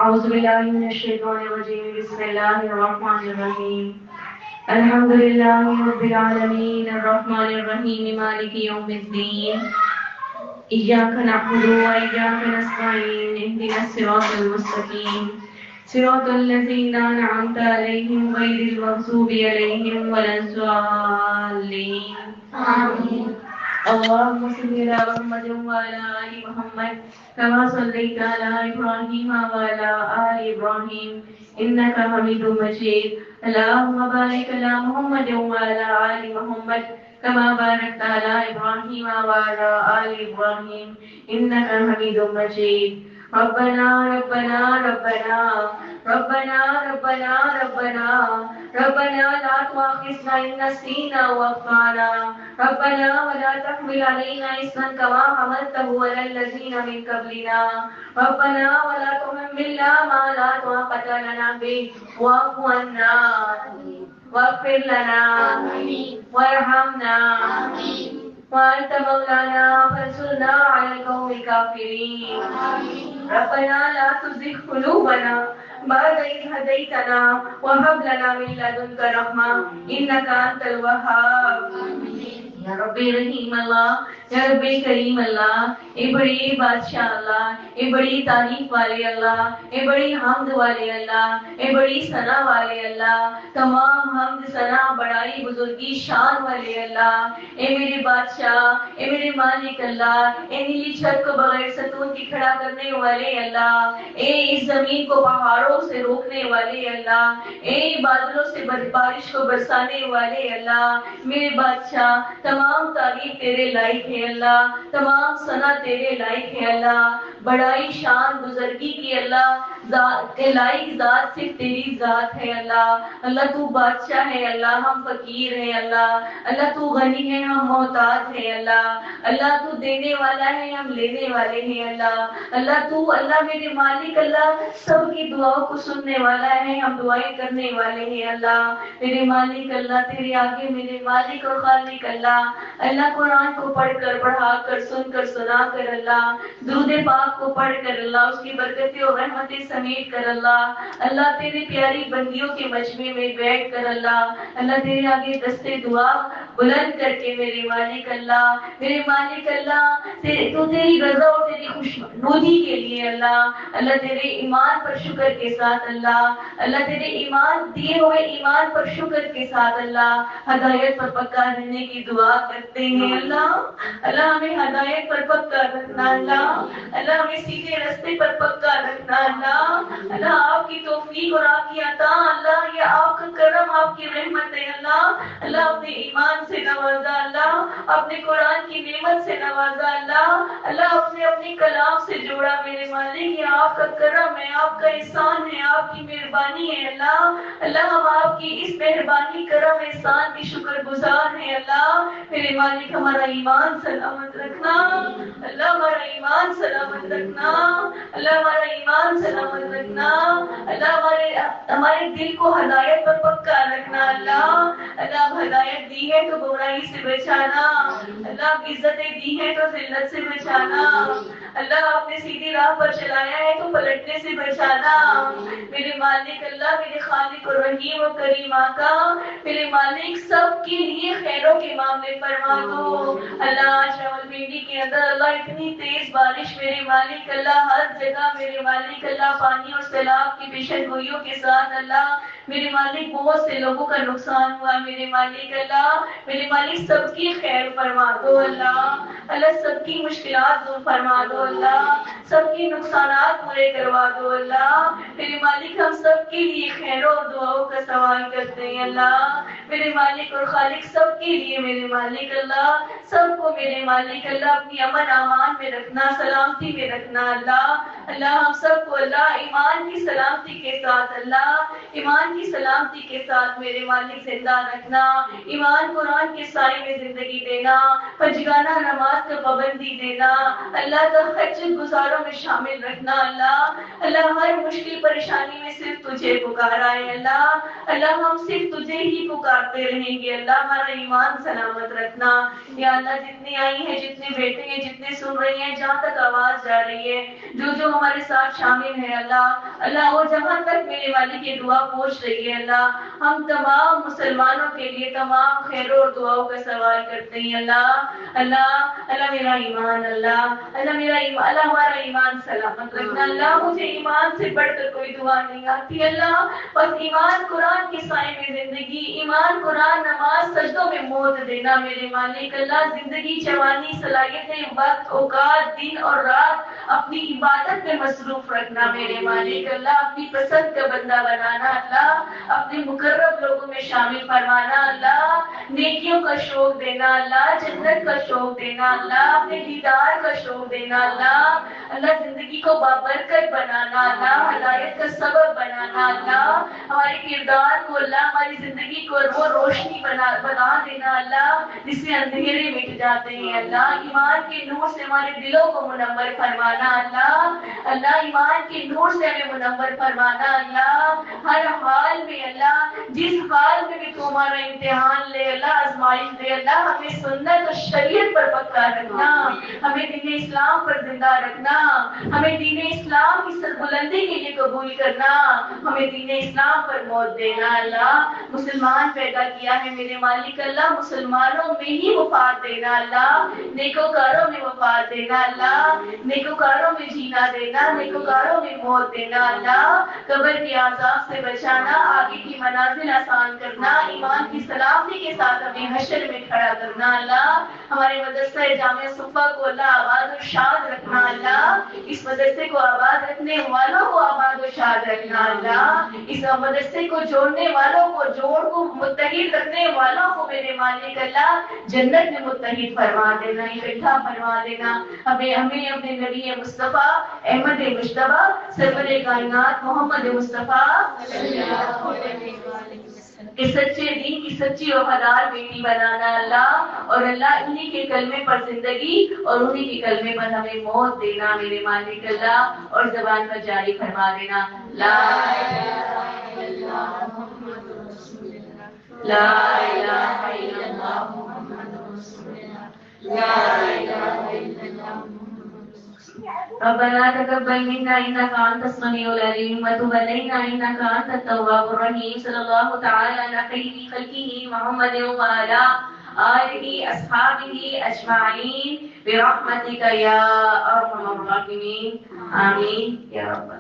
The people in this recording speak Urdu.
أعوذ بالله من الشيطان الرجيم بسم الله الرحمن الرحيم الحمد لله رب العالمين الرحمن الرحيم مالك يوم الدين إياك نعبد وإياك نستعين اهدنا الصراط المستقيم صراط الذين أنعمت عليهم غير المغضوب عليهم ولا الضالين آمين. اللهم صل على محمد وعلى آل محمد كما صليت على إبراهيم وعلى آل إبراهيم إنك حميد مجيد. اللهم بارك على محمد وعلى آل محمد كما باركت على إبراهيم وعلى آل إبراهيم إنك حميد مجيد. ربنا ربنا ربنا ربنا ربنا ربنا ربنا لا تؤاخذنا إن نسينا وأخطأنا ربنا ولا تحمل علينا إصرا كما حملته على الذين من قبلنا ربنا ولا تحملنا ما لا طاقة لنا به واعف عنا واغفر لنا وارحمنا وأنت مولانا فانصرنا على القوم الكافرين. ربنا لا تزغ قلوبنا بعد إذ هديتنا وهب لنا من لدنك رحمة إنك أنت الوهاب. یا رب رحیم اللہ، یا رب کریم اللہ، اے بڑی بادشاہ اللہ، اے بڑی تعریف والے اللہ، اے بڑی حمد والے اللہ، اے بڑی ثنا والے اللہ، تمام حمد ثنا بڑائی بزرگی شان والے اللہ، اے میرے بادشاہ، اے میرے مالک اللہ، اے نیلی چھت کو بغیر ستون کی کھڑا کرنے والے اللہ، اے اس زمین کو پہاڑوں سے روکنے والے اللہ، اے بادلوں سے بارش کو برسانے والے اللہ، میرے بادشاہ تمام تعریف تیرے لائق ہے اللہ، تمام ثنا تیرے لائق ہے اللہ، بڑائی شان بزرگی کی اللہ ذات کے لائق ذات صرف تیری ذات ہے اللہ. اللہ تو بادشاہ ہے اللہ، ہم فقیر ہیں اللہ، اللہ تو غنی ہے ہم محتاج ہیں اللہ، اللہ تو دینے والا ہے ہم لینے والے ہیں اللہ، اللہ تو اللہ میرے مالک اللہ سب کی دعاؤں کو سننے والا ہے، ہم دعائیں کرنے والے ہیں اللہ. میرے مالک اللہ تیرے آگے میرے مالک اور خالق اللہ، اللہ قرآن کو پڑھ کر پڑھا کر سن کر سنا کر اللہ، درود پاک کو پڑھ کر اللہ اس کی برکتیں اور رحمتیں سمیٹ کر اللہ، اللہ تیرے پیاری بندیوں کے مجمع میں بیٹھ کر اللہ، اللہ تیرے آگے دستے دعا بلند کر کے میرے مالک اللہ تو تیری رضا اور تیری خوشنودی کے لیے اللہ، اللہ تیرے ایمان پر شکر کے ساتھ اللہ، اللہ تیرے ایمان دیے ہوئے ایمان پر شکر کے ساتھ اللہ ہدایت پر پکا رہنے کی دعا کرتے ہیں اللہ. اللہ ہمیں ہدایت پر پکا رکھنا اللہ، اللہ ہمیں سیدھے راستے پر پکا رکھنا اللہ، اللہ آپ کی توفیق اور آپ کی عطا اللہ، یہ آپ کا کرم آپ کی رحمت ہے اللہ، اللہ اپنے ایمان سے نوازا اللہ، اپنے قرآن کی نعمت سے نوازا اللہ، اللہ اپنے کلام سے جوڑا میرے مالک، یہ آپ کا کرم ہے، آپ کا احسان ہے، آپ کی مہربانی ہے اللہ. اللہ ہم آپ کی اس مہربانی کرم احسان کی شکر گزار ہیں اللہ. میرے مالک ہمارا ایمان سلامت رکھنا اللہ، ہمارا ایمان سلامت رکھنا اللہ، ہمارا ایمان سلامت رکھنا اللہ، ہمارے دل کو ہدایت پر پکا رکھنا اللہ. اللہ ہدایت دی ہے تو برائی سے بچانا اللہ، عزتیں دی ہے تو ذلت سے بچانا اللہ، آپ نے سیدھی راہ پر چلایا ہے تو پلٹنے سے بچانا. میرے مالک اللہ، میرے خالق اور رحیم و کریم آقا، میرے مالک سب کے لیے خیروں کے معاملے فرما دو اللہ. آج راولپنڈی کے اندر اللہ اتنی تیز بارش میرے مالک اللہ، ہر جگہ میرے مالک اللہ پانی اور سیلاب کی پیشن گوئیوں کے ساتھ اللہ میرے مالک بہت سے لوگوں کا نقصان ہوا میرے مالک اللہ. میرے مالک سب کی خیر فرما دو اللہ، اللہ سب کی مشکلات دور فرما دو اللہ، سب کی نقصانات پورے کروا دو اللہ. میرے مالک ہم سب کے لیے خیروں اور دعاؤں کا سوال کرتے ہیں اللہ. میرے مالک اور خالق سب کے لیے میرے مالک اللہ، سب کو میرے مالک اللہ اپنی امن امان میں رکھنا، سلامتی میں رکھنا اللہ. اللہ ہم سب کو اللہ ایمان کی سلامتی کے ساتھ اللہ، ایمان کی سلامتی کے ساتھ میرے مالک زندہ رکھنا، ایمان قرآن کے سائے میں زندگی دینا، فجرانہ نماز کا پابندی دینا اللہ، کا حج گزاروں میں شامل رکھنا اللہ. اللہ ہر ہر مشکل پریشانی میں صرف تجھے پکارا ہے اللہ، اللہ ہم صرف تجھے ہی پکارتے رہیں گے اللہ، ہمارا ایمان سلامت رکھنا یا اللہ، جتنی آئی ہیں، جتنے بیٹے ہیں، جتنے سن رہی ہیں، جہاں تک آواز جا رہی ہے، جو ہمارے ساتھ شامل ہے اللہ، اللہ وہ جہاں تک میرے والی کی دعا پہنچ رہی ہے اللہ، ہم تمام مسلمانوں کے لیے تمام خیروں اور دعاؤں کا سوال کرتے ہیں اللہ، اللہ اللہ میرا ایمان، اللہ میرا ایمان، اللہ ہمارا ایمان سلامت رکھنا اللہ، مجھے ایمان سے بڑھ کر کوئی دعا نہیں آتی اللہ، بس ایمان قرآن کے سائے میں زندگی، ایمان قرآن نماز سجدوں میں موت دینا میرے مالک اللہ، زندگی جوانی صلاحیتیں وقت اوقات دن اور رات اپنی عبادت میں مصروف رکھنا میرے مالک اللہ، اپنی پسند کا بندہ بنانا اللہ، اپنے مقرب لوگوں میں شامل فرمانا اللہ، نیکیوں کا شوق دینا اللہ، جنت کا شوق دینا اللہ، اپنے دیدار کا شوق دینا اللہ، اللہ زندگی کو بابرکت بنانا اللہ، ہدایت کا سبب بنانا اللہ، ہمارے کردار کو اللہ، ہماری زندگی کو وہ روشنی بنا دینا اللہ، جس سے اندھیرے مٹ جاتے ہیں اللہ، ایمان کے نور سے ہمارے دلوں کو منور فرمانا اللہ، اللہ ایمان کے نور سے ہمیں منور فرمانا اللہ، ہر حال میں اللہ، جس حال میں بھی تو ہمارا امتحان لے اللہ، آزمائش دے اللہ، ہمیں سنت اور شریعت پر پکا رکھنا، ہمیں دین اسلام پر زندہ رکھنا، ہمیں دین اسلام کی سربلندی کے لیے قبول کرنا، ہمیں دین اسلام پر موت دینا اللہ، مسلمان پیدا کیا ہے میرے مالک اللہ، مسلمانوں میں ہی وفات دینا اللہ، نیکوکاروں میں وفات دینا اللہ، نیکوکاروں میں جینا دینا، نیکوکاروں میں موت دینا اللہ، قبر کے عذاب سے بچانا، آگے کی منازل آسان کرنا، ایمان کی سلامتی کے ساتھ ہمیں حشر میں کھڑا کرنا اللہ، ہمارے مدرسہ جامعہ صفا کو اللہ آباد و شاد رکھنا اللہ، اس مدرسے کو آباد رکھنے والوں کو آباد و شاد رکھنا اللہ، اس مدرسے کو جوڑنے والوں کو جوڑ کو متحد رکھنے والوں کو میرے مالک اللہ جنت میں متحد فرما دینا، اکٹھا فرما دینا، ہمیں اپنے نبی مصطفیٰ احمد مجتبیٰ سرور کائنات محمد مصطفیٰ کہ سچے دین کی سچی و حلال بیٹی بنانا اللہ، اور اللہ انہی کے کلمے پر زندگی اور انہی کے کلمے پر ہمیں موت دینا میرے مالک اللہ، اور زبان پر جاری فرما دینا لا الہ الا اللہ محمد رسول اللہ، لا الہ الا اللہ محمد رسول اللہ، لا الہ الا اللہ ربنا تقبل منا انك انت السميع العليم وتب علينا انك انت التواب الرحيم صلى الله تعالى على خير خلقه محمد وعلى آله اصحابه اجمعين برحمتك يا ارحم الراحمين آمين يا رب